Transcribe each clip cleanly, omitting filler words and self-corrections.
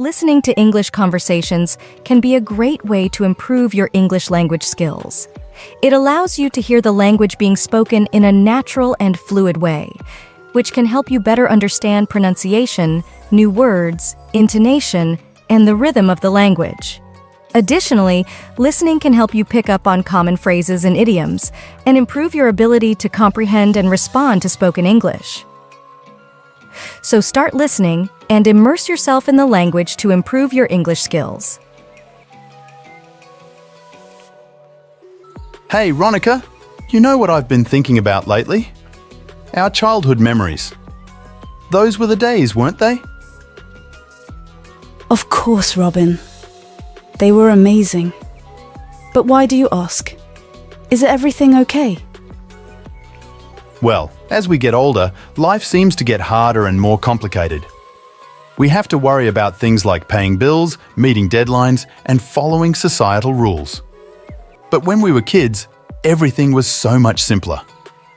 listening to English conversations can be a great way to improve your English language skills. It allows you to hear the language being spoken in a natural and fluid way, which can help you better understand pronunciation, new words, intonation, and the rhythm of the language. Additionally, listening can help you pick up on common phrases and idioms and improve your ability to comprehend and respond to spoken English. So start listening and immerse yourself in the language to improve your English skills. Hey, Ronica, you know what I've been thinking about lately? Our childhood memories. Those were the days, weren't they? Of course, Robin. They were amazing. But why do you ask? Is everything okay? Well, as we get older, life seems to get harder and more complicated. We have to worry about things like paying bills, meeting deadlines, and following societal rules. But when we were kids, everything was so much simpler.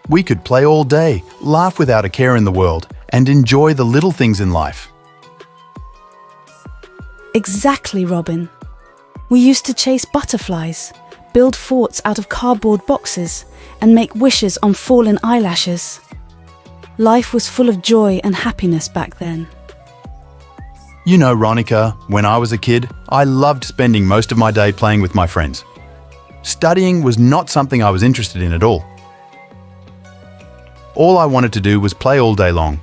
We could play all day, laugh without a care in the world, and enjoy the little things in life. Exactly, Robin. We used to chase butterflies, build forts out of cardboard boxes, and make wishes on fallen eyelashes. Life was full of joy and happiness back then. You know, Ronica, when I was a kid, I loved spending most of my day playing with my friends. Studying was not something I was interested in at all. All I wanted to do was play all day long.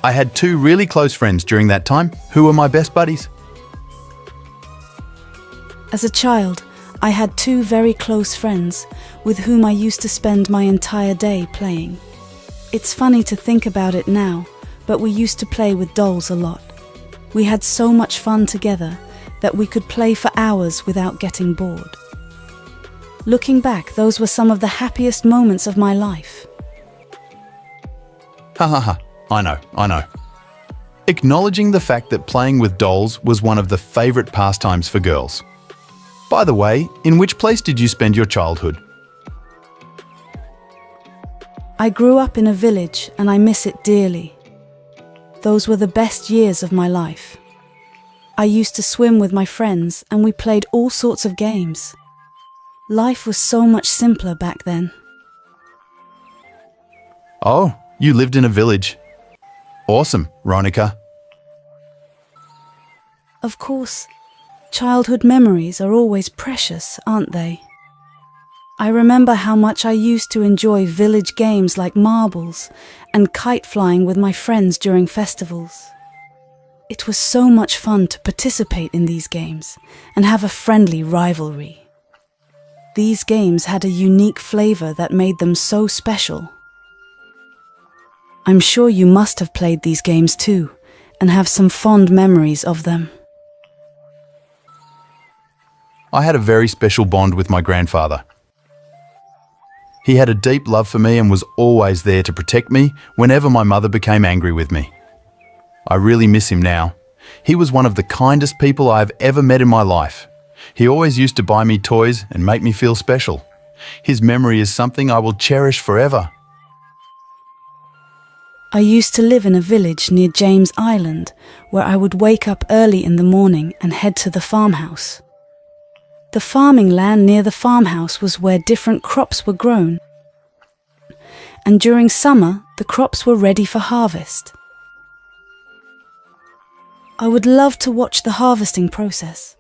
I had two really close friends during that time who were my best buddies. As a child, I had two very close friends with whom I used to spend my entire day playing. It's funny to think about it now, but we used to play with dolls a lot. We had so much fun together that we could play for hours without getting bored. Looking back, those were some of the happiest moments of my life. Ha ha ha, I know. Acknowledging the fact that playing with dolls was one of the favorite pastimes for girls. By the way, in which place did you spend your childhood? I grew up in a village and I miss it dearly. Those were the best years of my life. I used to swim with my friends and we played all sorts of games. Life was so much simpler back then. Oh, you lived in a village. Awesome, Ronica. Of course, childhood memories are always precious, aren't they? I remember how much I used to enjoy village games like marbles and kite flying with my friends during festivals. It was so much fun to participate in these games and have a friendly rivalry. These games had a unique flavor that made them so special. I'm sure you must have played these games too and have some fond memories of them. I had a very special bond with my grandfather. He had a deep love for me and was always there to protect me whenever my mother became angry with me. I really miss him now. He was one of the kindest people I have ever met in my life. He always used to buy me toys and make me feel special. His memory is something I will cherish forever. I used to live in a village near James Island where I would wake up early in the morning and head to the farmhouse. The farming land near the farmhouse was where different crops were grown. And during summer, the crops were ready for harvest. I would love to watch the harvesting process.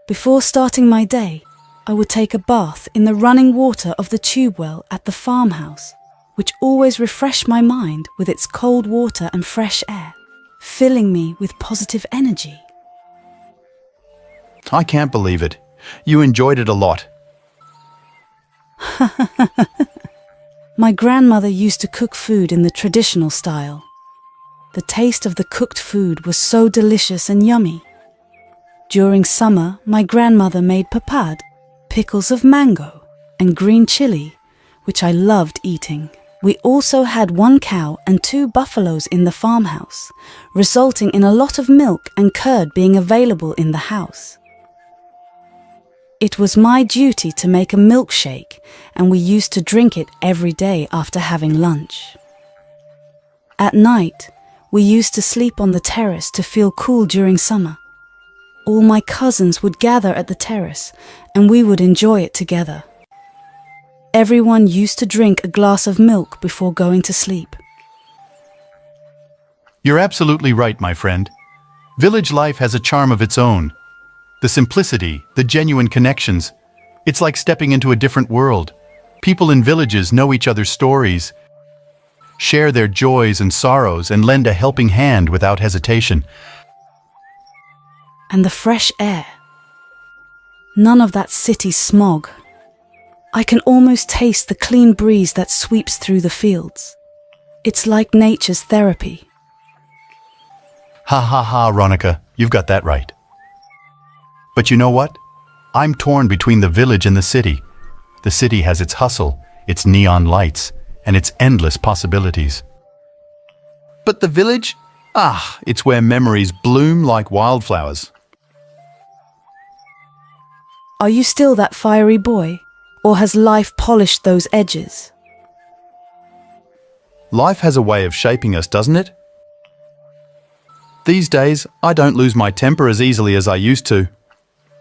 Before starting my day, I would take a bath in the running water of the tube well at the farmhouse, which always refreshed my mind with its cold water and fresh air, filling me with positive energy. I can't believe it. You enjoyed it a lot. My grandmother used to cook food in the traditional style. The taste of the cooked food was so delicious and yummy. During summer, my grandmother made papad, pickles of mango, and green chili, which I loved eating. We also had 1 cow and 2 buffaloes in the farmhouse, resulting in a lot of milk and curd being available in the house. It was my duty to make a milkshake, and we used to drink it every day after having lunch. At night, We used to sleep on the terrace to feel cool during summer. All my cousins would gather at the terrace and we would enjoy it together. Everyone used to drink a glass of milk before going to sleep. You're absolutely right, my friend. Village life has a charm of its own. The simplicity, the genuine connections. It's like stepping into a different world. People in villages know each other's stories, share their joys and sorrows, and lend a helping hand without hesitation. And the fresh air. None of that city smog. I can almost taste the clean breeze that sweeps through the fields. It's like nature's therapy. Ha ha ha, Ronica, you've got that right. But you know what? I'm torn between the village and the city. The city has its hustle, its neon lights, and its endless possibilities. But the village? It's where memories bloom like wildflowers. Are you still that fiery boy, or has life polished those edges? Life has a way of shaping us, doesn't it? These days, I don't lose my temper as easily as I used to.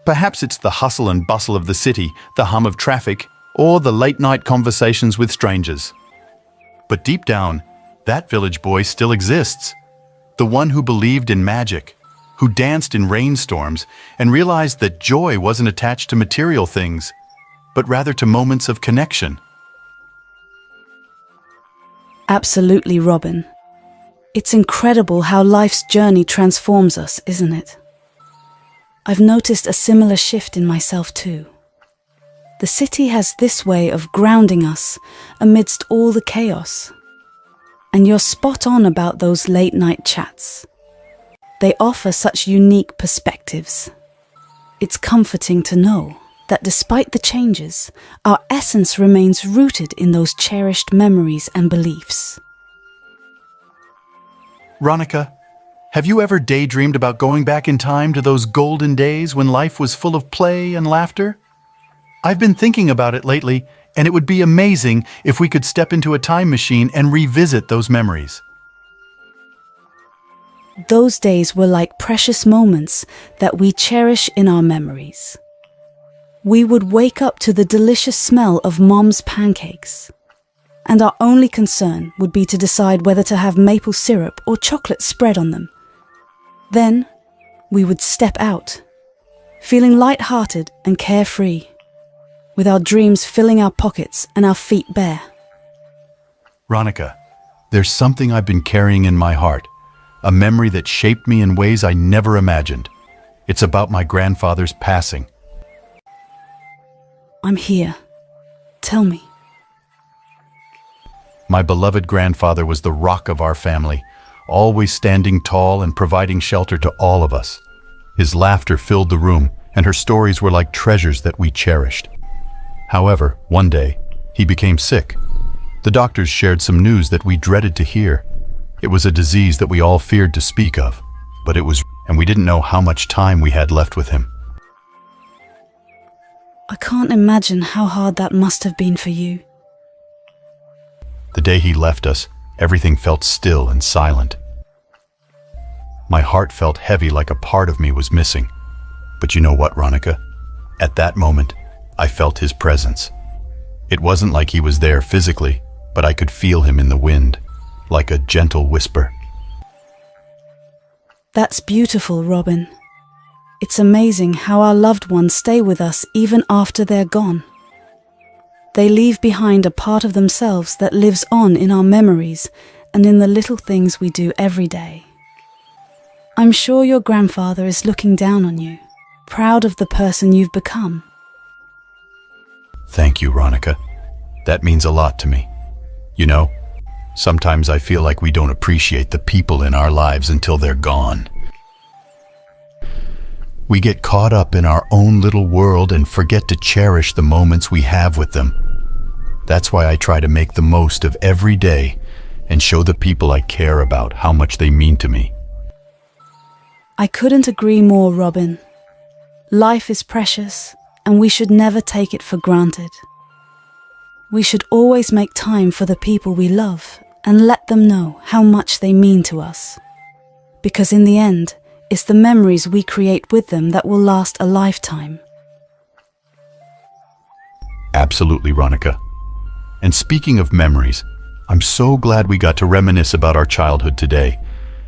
Perhaps it's the hustle and bustle of the city, the hum of traffic, or the late-night conversations with strangers. But deep down, that village boy still exists. The one who believed in magic, who danced in rainstorms and realized that joy wasn't attached to material things, but rather to moments of connection. Absolutely, Robin. It's incredible how life's journey transforms us, isn't it? I've noticed a similar shift in myself too. The city has this way of grounding us amidst all the chaos. And you're spot on about those late-night chats. They offer such unique perspectives. It's comforting to know that despite the changes, our essence remains rooted in those cherished memories and beliefs. Ronica, have you ever daydreamed about going back in time to those golden days when life was full of play and laughter? I've been thinking about it lately, and it would be amazing if we could step into a time machine and revisit those memories. Those days were like precious moments that we cherish in our memories. We would wake up to the delicious smell of Mom's pancakes, and our only concern would be to decide whether to have maple syrup or chocolate spread on them. Then, we would step out, feeling light-hearted and carefree, with our dreams filling our pockets and our feet bare. Ronica, there's something I've been carrying in my heart, a memory that shaped me in ways I never imagined. It's about my grandfather's passing. I'm here. Tell me. My beloved grandfather was the rock of our family, always standing tall and providing shelter to all of us. His laughter filled the room, and her stories were like treasures that we cherished. However, one day, he became sick. The doctors shared some news that we dreaded to hear. It was a disease that we all feared to speak of, but and we didn't know how much time we had left with him. I can't imagine how hard that must have been for you. The day he left us, everything felt still and silent. My heart felt heavy, like a part of me was missing. But you know what, Ronica? At that moment, I felt his presence. It wasn't like he was there physically, but I could feel him in the wind, like a gentle whisper. That's beautiful, Robin. It's amazing how our loved ones stay with us even after they're gone. They leave behind a part of themselves that lives on in our memories and in the little things we do every day. I'm sure your grandfather is looking down on you, proud of the person you've become. Thank you, Ronica. That means a lot to me. You know, sometimes I feel like we don't appreciate the people in our lives until they're gone. We get caught up in our own little world and forget to cherish the moments we have with them. That's why I try to make the most of every day and show the people I care about how much they mean to me. I couldn't agree more, Robin. Life is precious, and we should never take it for granted. We should always make time for the people we love and let them know how much they mean to us. Because in the end, it's the memories we create with them that will last a lifetime. Absolutely, Ronica. And speaking of memories, I'm so glad we got to reminisce about our childhood today.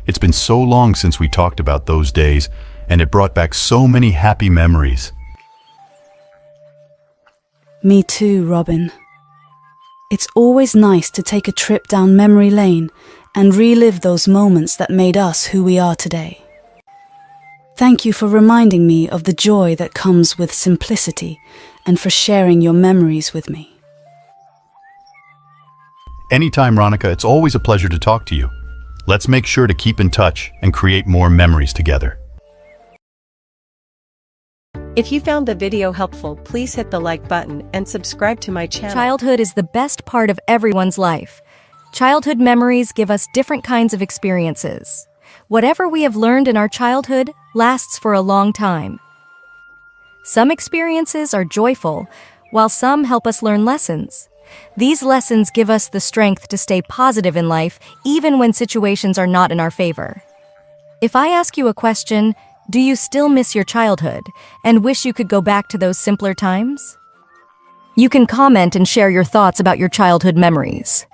It's been so long since we talked about those days, and it brought back so many happy memories. Me too, Robin. It's always nice to take a trip down memory lane and relive those moments that made us who we are today. Thank you for reminding me of the joy that comes with simplicity and for sharing your memories with me. Anytime, Ronica, it's always a pleasure to talk to you. Let's make sure to keep in touch and create more memories together. If you found the video helpful, please hit the like button and subscribe to my channel. Childhood is the best part of everyone's life. Childhood memories give us different kinds of experiences. Whatever we have learned in our childhood lasts for a long time. Some experiences are joyful, while some help us learn lessons. These lessons give us the strength to stay positive in life, even when situations are not in our favor. If I ask you a question, do you still miss your childhood and wish you could go back to those simpler times? You can comment and share your thoughts about your childhood memories.